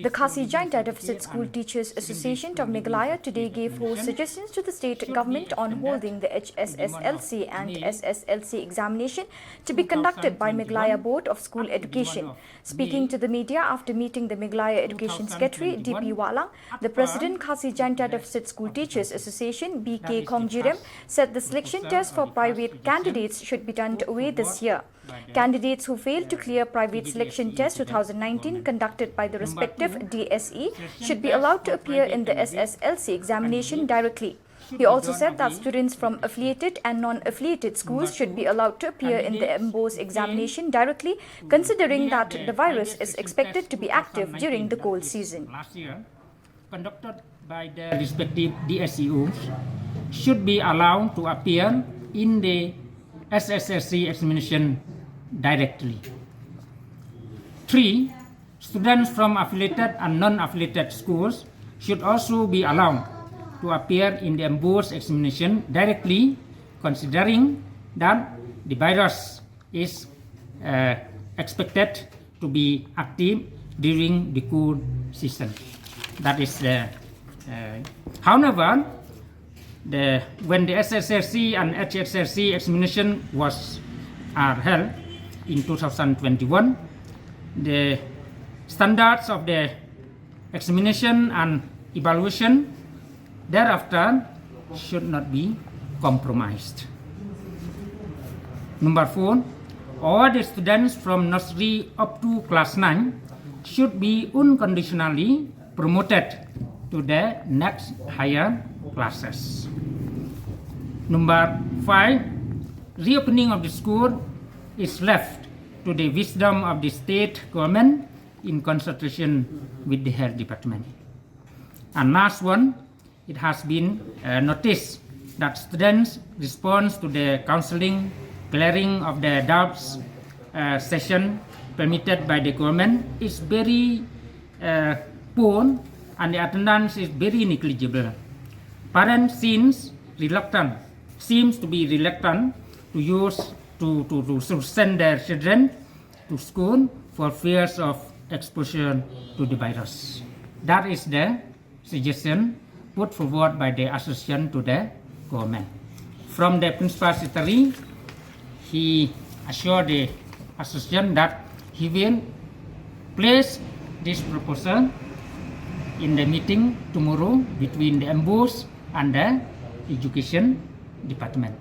The Khasi Joint Deficit School Teachers Association of Meghalaya today gave four suggestions to the state government on holding the HSSLC and SSLC examination to be conducted by Meghalaya Board of School Education. Speaking to the media after meeting the Meghalaya Education Secretary DP Walang, the President Khasi Joint Deficit School Teachers Association BK Khongjirem said the selection test for private candidates should be done away this year. Candidates who failed to clear private selection test 2019 conducted by the respective DSE should be allowed to appear in the SSLC examination directly. He also said that students from affiliated and non-affiliated schools should be allowed to appear in the MBOS examination directly, considering that the virus is expected to be active during the cold season. Last year, conducted by the respective DSEUs, should be allowed to appear in the SSLC examination directly. 3. Students from affiliated and non-affiliated schools should also be allowed to appear in the MBOS examination directly, considering that the virus is expected to be active during the cool season. That is the. However, when the SSLC and HSLC examination are held in 2021, the standards of the examination and evaluation thereafter should not be compromised. Number 4, all the students from nursery up to class 9 should be unconditionally promoted to the next higher classes. Number 5, reopening of the school is left to the wisdom of the state government in consultation with the health department. And last one, it has been noticed that students' response to the counseling, clearing of the doubts session permitted by the government is very poor, and the attendance is very negligible. Parents seems to be reluctant to send their children to school for fears of exposure to the virus. That is the suggestion put forward by the association to the government. From the principal secretary, he assured the association that he will place this proposal in the meeting tomorrow between the MBOS and the education department.